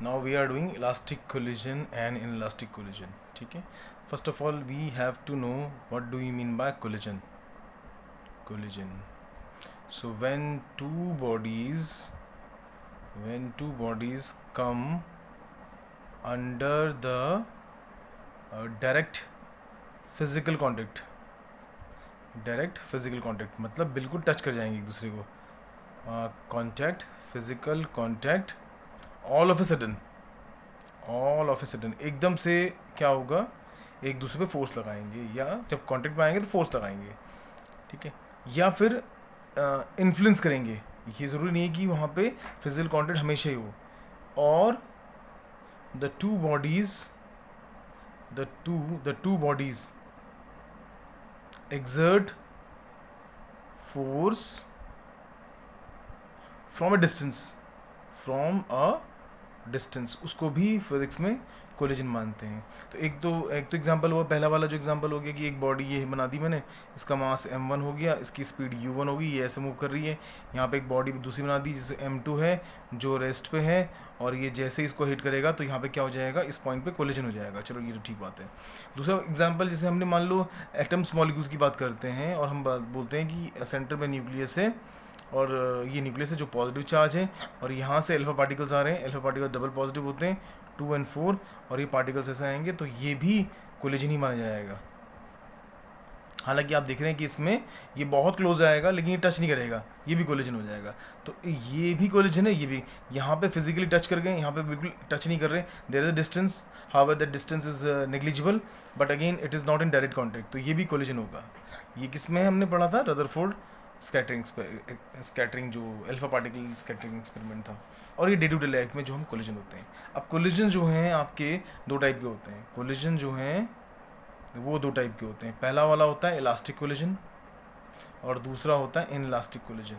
Now we are doing elastic collision and inelastic collision. ठीक है. First of all, we have to know what do you mean by collision. Collision. So when two bodies come under the direct physical contact. Direct physical contact मतलब बिल्कुल touch कर जाएंगे एक दूसरे को. Contact, physical contact, all of a sudden एकदम से क्या होगा, एक दूसरे पे फोर्स लगाएंगे, या जब कॉन्टैक्ट में आएंगे तो फोर्स लगाएंगे. ठीक है. या फिर इन्फ्लुएंस करेंगे. ये ज़रूरी नहीं है कि वहाँ पे फिजिकल कॉन्टैक्ट हमेशा ही हो. और the two bodies exert force from a distance, उसको भी फिजिक्स में कोलिजन मानते हैं. तो एक तो एग्जांपल हुआ, पहला वाला जो एग्जांपल हो गया कि एक बॉडी ये बना दी मैंने, इसका मास m1 हो गया, इसकी स्पीड u1 होगी, ये ऐसे मूव कर रही है. यहाँ पे एक बॉडी दूसरी बना दी जिसमें m2 है जो रेस्ट पे है, और ये जैसे इसको हिट करेगा तो यहाँ पे क्या हो जाएगा, इस पॉइंट पे कोलिजन हो जाएगा. चलो ये तो ठीक बात है. दूसरा एग्जांपल, जैसे हमने मान लो एटम्स मॉलिक्यूल्स की बात करते हैं और हम बोलते हैं कि सेंटर में न्यूक्लियस है, और ये न्यूक्लियस है जो पॉजिटिव चार्ज है, और यहाँ से अल्फा पार्टिकल्स आ रहे हैं. अल्फा पार्टिकल डबल पॉजिटिव होते हैं 2 और 4, और ये पार्टिकल्स ऐसे आएंगे तो ये भी कोलिजन ही माना जाएगा. हालांकि आप देख रहे हैं कि इसमें ये बहुत क्लोज आएगा लेकिन ये टच नहीं करेगा, ये भी कोलिजन हो जाएगा. तो ये भी कोलिजन है, ये भी. यहाँ पे फिजिकली टच कर गए, यहाँ पे बिल्कुल टच नहीं कर रहे. There is a distance, however that distance is negligible, but again it is not in direct contact, तो ये भी कोलिजन होगा. ये किसमें हमने पढ़ा था, रदरफोर्ड स्कैटरिंग जो अल्फा पार्टिकल स्कैटरिंग एक्सपेरिमेंट था. और ये डे टू डे लाइफ में जो हम कोलिजन होते हैं. अब कोलिजन जो हैं आपके दो टाइप के होते हैं. कोलिजन जो हैं वो दो टाइप के होते हैं. पहला वाला होता है इलास्टिक कोलिजन, और दूसरा होता है इनइलास्टिक कोलिजन.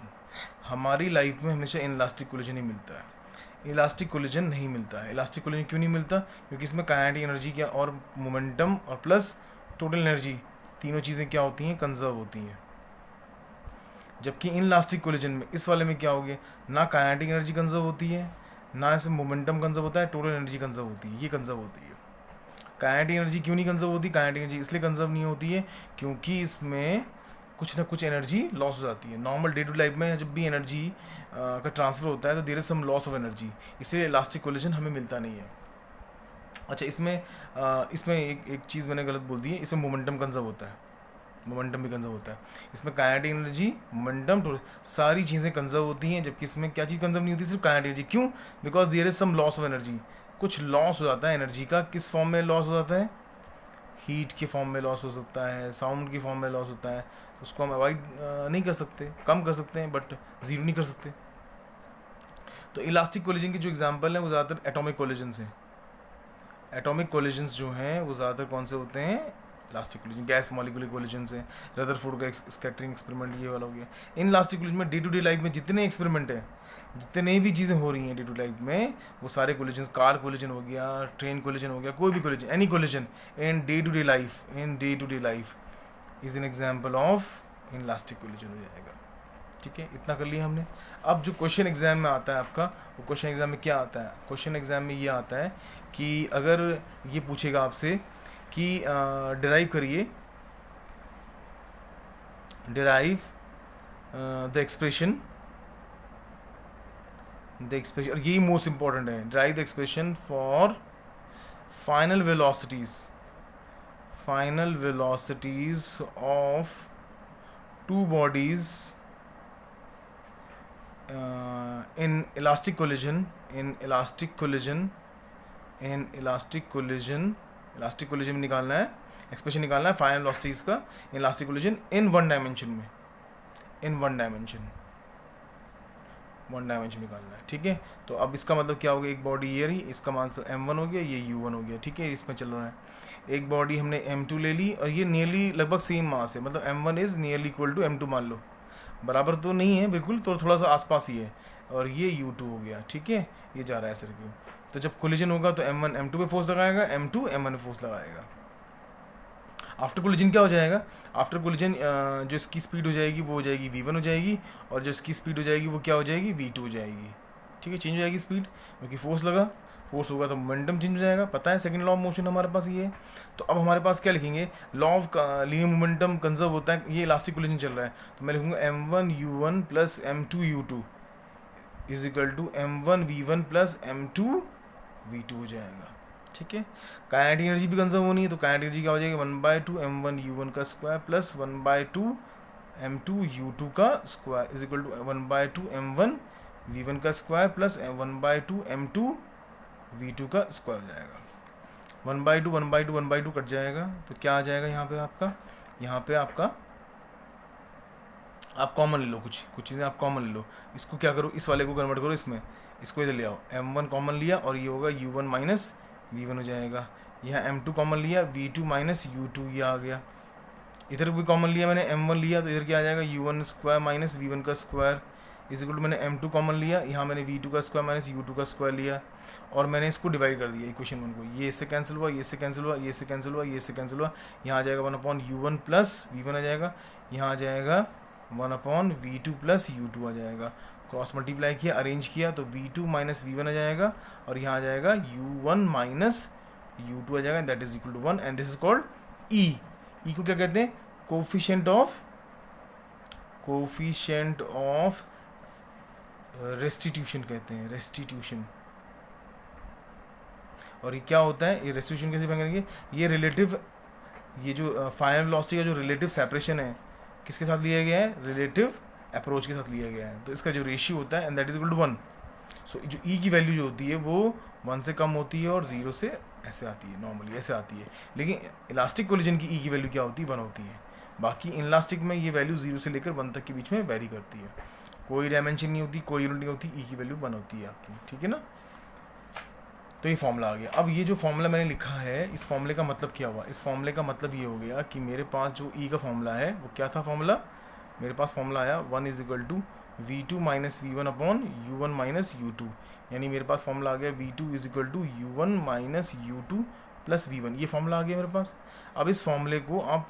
हमारी लाइफ में हमेशा इनइलास्टिक कोलिजन ही मिलता है, इलास्टिक कोलिजन नहीं मिलता है. इलास्टिक कोलिजन क्यों नहीं मिलता, क्योंकि इसमें काइनेटिक एनर्जी क्या और मोमेंटम और प्लस टोटल एनर्जी, तीनों चीज़ें क्या होती हैं, कंजर्व होती हैं. जबकि इनइलास्टिक कोलिजन में, इस वाले में क्या हो गया, ना काइनेटिक एनर्जी कंजर्व होती है, ना इसमें मोमेंटम कंजर्व होता है, टोटल एनर्जी कंजर्व होती है. ये कंजर्व होती है. काइनेटिक एनर्जी क्यों नहीं कंजर्व होती, काइनेटिक एनर्जी इसलिए कंजर्व नहीं होती है क्योंकि इसमें कुछ ना कुछ एनर्जी लॉस हो जाती है. नॉर्मल डे टू लाइफ में जब भी एनर्जी का ट्रांसफ़र होता है तो there is some loss of energy, इसलिए इलास्टिक कोलिजन हमें मिलता नहीं है. अच्छा, इसमें एक चीज़ मैंने गलत बोल दी है. इसमें मोमेंटम कंजर्व होता है, मोमेंटम भी कंजर्व होता है. इसमें काइनेटिक एनर्जी, मोमेंटम, सारी चीज़ें कंजर्व होती हैं, जबकि इसमें क्या चीज़ कंजर्व नहीं होती, सिर्फ काइनेटिक एनर्जी. क्यों, because there is some loss of energy. कुछ लॉस हो जाता है एनर्जी का. किस फॉर्म में लॉस हो जाता है, हीट के फॉर्म में लॉस हो सकता है, साउंड के फॉर्म में लॉस होता है. उसको हम अवॉइड नहीं कर सकते, कम कर सकते हैं, बट ज़ीरो नहीं कर सकते. तो इलास्टिक कोलिजन की जो एग्जांपल है वो ज़्यादातर एटॉमिक कोलिजन्स हैं. एटॉमिक कोलिजन्स जो हैं वो ज़्यादातर कौन से होते हैं, elastic collision. Gas molecular collisions हैं, रदरफोर्ड का स्कैटरिंग एक्सपेरिमेंट ये वाला हो गया. इन इलास्टिक कोलिजन में डे टू डे लाइफ में जितने एक्सपेरिमेंट हैं, जितने भी चीज़ें हो रही हैं डे टू लाइफ में, वो सारे कोलिजन्स, कार कोलिजन हो गया, ट्रेन कोलिजन हो गया, कोई भी collision, any collision in day to day life is an example of inelastic collision हो जाएगा. ठीक है, इतना कर लिया हमने. अब जो क्वेश्चन एग्जाम में आता है आपका, वो क्वेश्चन एग्जाम में क्या आता है, क्वेश्चन एग्जाम में ये आता है कि अगर ये पूछेगा आपसे कि डिराइव करिए, डिराइव द एक्सप्रेशन, और यही मोस्ट इंपॉर्टेंट है, derive the expression for final velocities of two bodies in elastic collision में निकालना है, एक्सप्रेशन निकालना है फाइनल वेलोसिटीज का elastic collision in one dimension में, वन डायमेंशन निकालना है. ठीक है. तो अब इसका मतलब क्या हो गया, एक बॉडी ये रही, इसका मान m1 हो गया, ये u1 हो गया. ठीक है, इसमें चल रहा है. एक बॉडी हमने m2 ले ली, और ये नियरली लगभग सेम मास है, मतलब m1 is nearly equal to m2, मान लो बराबर तो नहीं है बिल्कुल, तो थोड़ा सा आसपास ही है, और ये u2 हो गया. ठीक है, ये जा रहा है सर्किल. तो जब कोलिजन होगा तो m1 m2 पे फोर्स लगाएगा, m2 m1 पे फोर्स लगाएगा. आफ्टर कोलिजन क्या हो जाएगा, आफ्टर कोलिजन जो इसकी स्पीड हो जाएगी वो हो जाएगी v1 हो जाएगी, और जो इसकी स्पीड हो जाएगी वो क्या हो जाएगी, v2 हो जाएगी. ठीक है, चेंज हो जाएगी स्पीड, क्योंकि फोर्स लगा, फोर्स होगा तो मोमेंटम चेंज हो जाएगा, पता है सेकंड लॉ ऑफ मोशन हमारे पास ये है। तो अब हमारे पास क्या लिखेंगे, law of linear momentum conserve होता है, ये इलास्टिक कोलिजन चल रहा है, तो मैं लिखूंगा m1u1 plus m2u2 is equal to m1v1 plus m2v2 हो जाएगा। ठीक है, काइनेटिक एनर्जी भी कंजर्व होनी है, तो काइनेटिक एनर्जी क्या हो जाएगी 1/2 m1u1 का स्क्वायर प्लस 1/2 m2u2 का square is equal to 1/2 m1v1 का स्क्वायर प्लस 1/2 m2v2 का स्क्वायर हो जाएगा। 1/2 1/2 1/2 कट जाएगा, तो क्या आ जाएगा यहाँ पे आपका, यहाँ पे आपका आप कॉमन ले लो, कुछ चीज़ें आप कॉमन ले लो, इसको क्या करो, इस वाले को कन्वर्ट करो इसमें, इसको इधर ले आओ, m1 कॉमन लिया और ये होगा u1 माइनस v1 हो जाएगा। यहाँ m2 कॉमन लिया, v2 माइनस u2 ये आ गया। इधर भी कॉमन लिया मैंने, m1 लिया तो इधर क्या आ जाएगा u1 स्क्वायर माइनस v1 का स्क्वायर इज इक्वल टू मैंने m2 कॉमन लिया, यहाँ मैंने v2 का स्क्वायर माइनस u2 का स्क्वायर लिया और मैंने इसको डिवाइड कर दिया इक्वेशन 1 को, ये इससे कैंसिल हुआ, ये इससे कैंसिल हुआ, ये इससे कैंसिल हुआ, ये इससे कैंसिल हुआ, यहाँ आ जाएगा 1/u1 प्लस v1 आ जाएगा, यहाँ आ जाएगा 1/v2 प्लस u2 आ जाएगा। क्रॉस मल्टीप्लाई किया, अरेंज किया तो v2 माइनस v1 आ जाएगा और यहाँ आ जाएगा u1 माइनस u2 आ जाएगा, that is equal to 1 and this is called E. E को क्या कहते हैं, कोफिशिएंट ऑफ रेस्टिट्यूशन कहते हैं, रेस्टिट्यूशन। और ये क्या होता है, ये रेस्टिट्यूशन कैसे करेंगे, ये रिलेटिव, ये जो फाइनल वेलोसिटी का जो रिलेटिव सेपरेशन है किसके साथ लिया गया है, रिलेटिव अप्रोच के साथ लिया गया है, तो इसका जो रेशियो होता है and that is equal to 1। So जो ई की वैल्यू जो होती है वो 1 से कम होती है और 0 से ऐसे आती है, नॉर्मली ऐसे आती है, लेकिन इलास्टिक कोलिजन की ई की वैल्यू क्या होती है, 1 होती है। बाकी इनलास्टिक में ये वैल्यू 0 से लेकर 1 तक के बीच में वेरी करती है, कोई डायमेंशन नहीं होती, कोई यूनिट नहीं होती, ई की वैल्यू 1 होती है आपकी, ठीक है ना। तो ये फॉर्मूला आ गया। अब ये जो फॉर्मूला मैंने लिखा है, इस फॉर्मूले का मतलब क्या हुआ, इस फॉर्मूले का मतलब ये हो गया कि मेरे पास जो ई का फॉर्मूला है वो क्या था, फॉर्मूला मेरे पास फॉर्मूला आया 1 is equal to v2 minus v1 upon u1 minus u2, यानी मेरे पास फॉर्मूला आ गया v2 is equal to u1 minus u2 plus v1, ये फॉर्मूला आ गया मेरे पास। अब इस फॉर्मूले को आप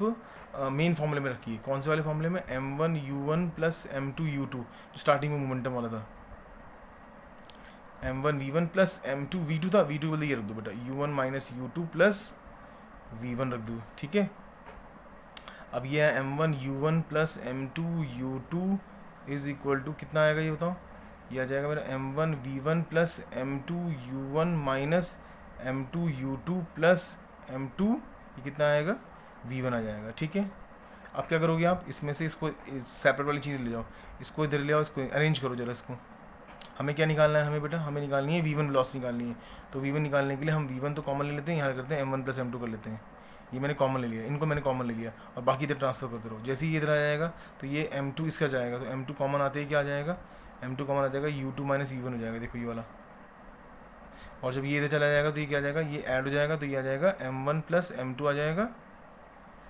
मेन फॉर्मूले में रखिए, कौन से वाले फॉर्मूले में, m1 u1 plus m2 u2 जो स्टार्टिंग में मोमेंटम वाला था, m1 v1 plus m2 v2 था, v2 बोल ये रख दो बेटा, u1 minus u2 plus v1 रख दो, ठीक है। अब ये है m1 u1 plus m2 u2 is equal to कितना आएगा ये बताओ, ये आ जाएगा मेरा m1 v1 plus m2 u1 minus m2 u2 plus m2, ये कितना आएगा v1 आ जाएगा, ठीक है। अब क्या करोगे आप, इसमें से इसको सेपरेट वाली चीज़ ले जाओ, इसको इधर ले आओ, इसको अरेंज करो जरा इसको। हमें क्या निकालना है, हमें बेटा हमें निकालनी है v1 लॉस निकालनी है, तो v1 निकालने के लिए हम v1 तो कॉमन ले लेते हैं, यहाँ करते हैं m1 प्लस m2 कर लेते हैं, ये मैंने कॉमन ले लिया, इनको मैंने कॉमन ले लिया और बाकी इधर ट्रांसफर करते रहो। जैसे ही इधर आ जाएगा तो ये m2 इसका जाएगा, तो m2 कॉमन आते ही क्या आ जाएगा, m2 कॉमन आ जाएगा u2 माइनस u1 हो जाएगा, देखो ये वाला। और जब ये इधर चला जाएगा तो ये क्या आ जाएगा, ये ऐड हो जाएगा, तो ये आ जाएगा m1 प्लस m2 आ जाएगा,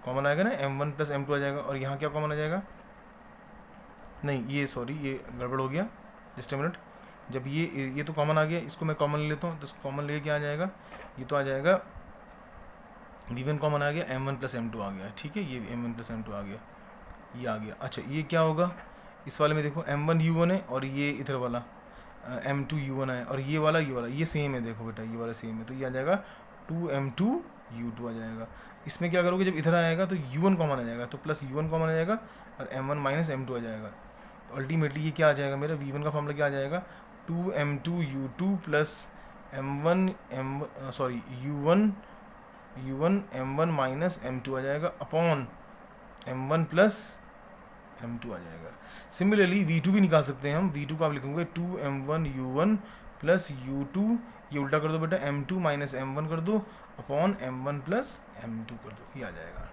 कॉमन आएगा ना, m1 प्लस m2 आ जाएगा। और यहाँ क्या कॉमन आ जाएगा, नहीं ये सॉरी ये गड़बड़ हो गया, जस्ट अ मिनट, जब ये तो कॉमन आ गया, इसको मैं कॉमन ले लेता हूँ, तो कॉमन लेके क्या आ जाएगा, ये तो आ जाएगा v1 कॉमन आ गया, m1 प्लस m2 आ गया, ठीक है, ये m1 प्लस m2 आ गया, ये आ गया। अच्छा ये क्या होगा, इस वाले में देखो m1 u1 है और ये इधर वाला m2 u1 है, और ये वाला ये सेम है, देखो बेटा ये वाला सेम है, तो ये आ जाएगा 2m2 u2 आ जाएगा। इसमें क्या करोगे, जब इधर आएगा तो u1 कॉमन आ जाएगा, तो प्लस u1 कॉमन आ जाएगा और m1 माइनस m2 आ जाएगा। तो अल्टीमेटली ये क्या आ जाएगा, मेरा v1 का फॉर्मूला क्या आ जाएगा, 2m2 u2 plus u1 m1 minus m2 आ जाएगा अपॉन m1 प्लस m2 आ जाएगा। सिमिलरली v2 भी निकाल सकते हैं हम, v2 को आप लिखेंगे 2m1 u1 प्लस u2, ये उल्टा कर दो बेटा, m2 माइनस m1 कर दो अपॉन m1 प्लस m2 कर दो, ये आ जाएगा।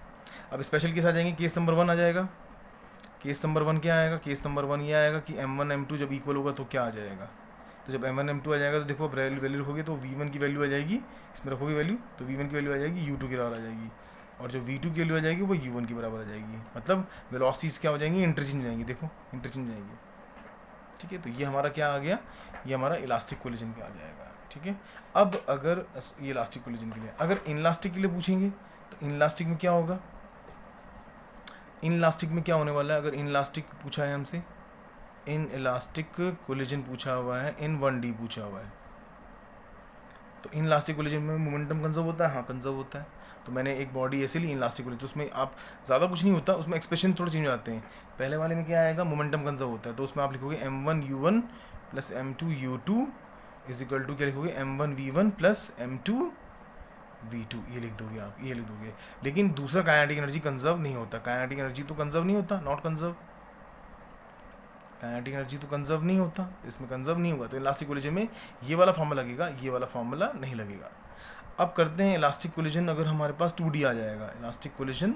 अब स्पेशल केस आ जाएंगे, केस नंबर 1 आ जाएगा। केस नंबर 1 क्या आएगा, केस नंबर 1 ये आएगा कि m1 m2 जब इक्वल होगा तो क्या आ जाएगा, तो जब m1 m2 आ जाएगा तो देखो वैल्यू रखोगे तो v1 की वैल्यू आ जाएगी, इसमें रखोगे वैल्यू तो v1 की वैल्यू आ जाएगी u2 के बराबर आ जाएगी, और जो v2 की वैल्यू आ जाएगी वो u1 के बराबर आ जाएगी, मतलब वेलोसिटीज क्या हो जाएंगी, इंटरचेंज हो जाएंगी, देखो इंटरचेंज हो जाएंगी, ठीक है। तो ये हमारा क्या आ गया, ये हमारा इलास्टिक कोलिजन का आ जाएगा, ठीक है। अब अगर ये इलास्टिक कोलिजन के लिए, अगर इनलास्टिक के लिए पूछेंगे तो इनलास्टिक में क्या होगा, इनलास्टिक में क्या होने वाला है, अगर इनलास्टिक पूछा है हमसे इन इलास्टिक कोलिजन पूछा हुआ है, इन 1D पूछा हुआ है। तो इन इलास्टिक कोलिजन में मोमेंटम कंजर्व होता है, हाँ कंजर्व होता है। तो मैंने एक बॉडी ऐसे ली इन इलास्टिक कोलिजन, तो उसमें आप ज़्यादा कुछ नहीं होता, उसमें एक्सप्रेशन थोड़े चेंज हो जाते हैं। पहले वाले में क्या आएगा, मोमेंटम कंजर्व होता है, तो उसमें आप लिखोगे m1u1 plus m2u2 is equal to क्या लिखोगे, m1v1 प्लस m2v2, ये लिख दोगे आप, ये लिख दोगे। लेकिन दूसरा काइनेटिक एनर्जी कंजर्व नहीं होता, काइनेटिक एनर्जी तो कंजर्व नहीं होता, नॉट कंजर्व, काइनेटिक एनर्जी तो कंजर्व नहीं होता, इसमें कंजर्व नहीं होगा। तो इलास्टिक कोलिजन में ये वाला फॉर्मूला लगेगा, ये वाला फॉर्मूला नहीं लगेगा। अब करते हैं इलास्टिक कोलिजन, अगर हमारे पास 2D आ जाएगा, इलास्टिक कोलिजन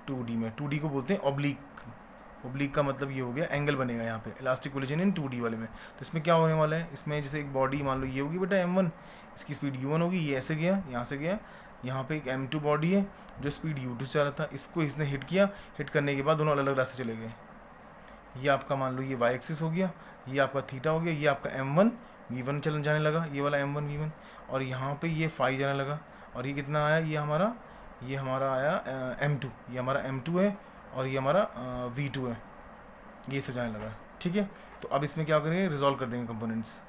2D में, 2D को बोलते हैं ऑब्लिक, ऑब्लिक का मतलब ये हो गया एंगल बनेगा यहाँ पे, इलास्टिक कोलिजन इन 2D वाले में। तो इसमें क्या होने वाला है, इसमें जैसे एक बॉडी मान लो ये होगी बेटा m1, इसकी स्पीड u1 होगी, ये ऐसे गया, यहाँ से गया, यहाँ पे एक m2 बॉडी है जो स्पीड u2 से चल रहा था, इसको इसने हिट किया, हिट करने के बाद दोनों अलग अलग रास्ते चले गए। ये आपका मान लो ये y एक्सिस हो गया, ये आपका थीटा हो गया, ये आपका m1 v1 चलन जाने लगा, ये वाला m1 v1, और यहाँ पे ये फाई जाने लगा, और ये कितना आया, ये हमारा आया m2, ये हमारा m2 है, और ये हमारा v2 है, ये सब जाने लगा। ठीक है, तो अब इसमें क्या करेंगे, रिजॉल्व कर देंगे कंपोनेंट्स,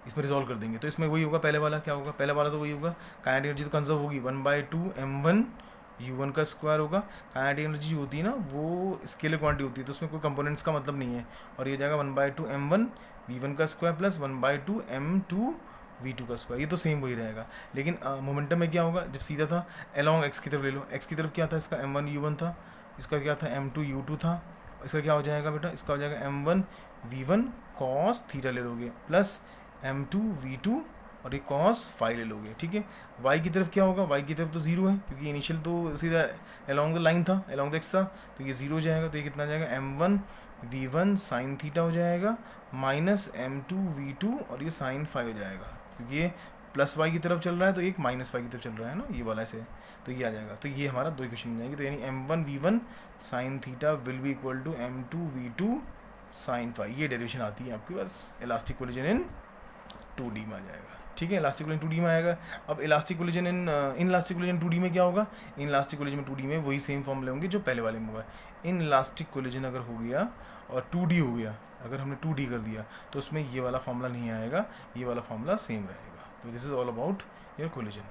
इसमें रिजॉल्व कर देंगे। तो इसमें वही होगा, पहले वाला क्या होगा, पहले वाला तो वही होगा, काइनेटिक एनर्जी तो कंजर्व होगी, 1/2 m1 u1 का स्क्वायर होगा। काइनेटिक एनर्जी जो होती है ना वो स्केलर क्वांटिटी होती है, तो उसमें कोई कंपोनेंट्स का मतलब नहीं है, और ये जाएगा 1/2 m1 v1 का स्क्वायर प्लस 1/2 m2 v2 का स्क्वायर, ये तो सेम वही रहेगा। लेकिन मोमेंटम में क्या होगा, जब सीधा था अलॉन्ग x की तरफ ले लो, x की तरफ क्या था, इसका m1 u1 था, इसका क्या था m2 u2 था, इसका क्या हो जाएगा बेटा, इसका हो जाएगा m1 v1 cos थीटा ले लोगे प्लस m2 v2 और ये cos फाई ले लोगे। ठीक है, y की तरफ क्या होगा, y की तरफ तो जीरो है क्योंकि इनिशियल तो सीधा अलॉन्ग द लाइन था, अलॉन्ग द एक्स था, तो ये जीरो हो जाएगा। तो ये कितना जाएगा, m1 v1 साइन थीटा हो जाएगा माइनस m2 v2 और ये साइन फाई हो जाएगा, क्योंकि ये प्लस वाई की तरफ चल रहा है तो एक माइनस वाई की तरफ चल रहा है ना, ये वाला ऐसे, तो ये आ जाएगा। तो ये हमारा दो इक्वेशन जाएगी, तो यानी m1 v1 sine theta will be equal to m2 v2 sine phi, ये डेरिवेशन आती है आपके पास इलास्टिक कोलिजन इन 2D में आ जाएगा। ठीक है, इलास्टिक कोलिजन 2D में आएगा। अब elastic collision in elastic collision 2D में क्या होगा, इन इलास्टिक कोलिजन में 2D में वही सेम फॉर्मूले होंगे जो पहले वाले में हुआ। इन इलास्टिक कोलिजन अगर हो गया और 2D हो गया, अगर हमने 2D कर दिया तो उसमें ये वाला फॉर्मूला नहीं आएगा, ये वाला फॉर्मूला सेम रहेगा। तो this is all about your collision.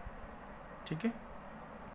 ठीक है।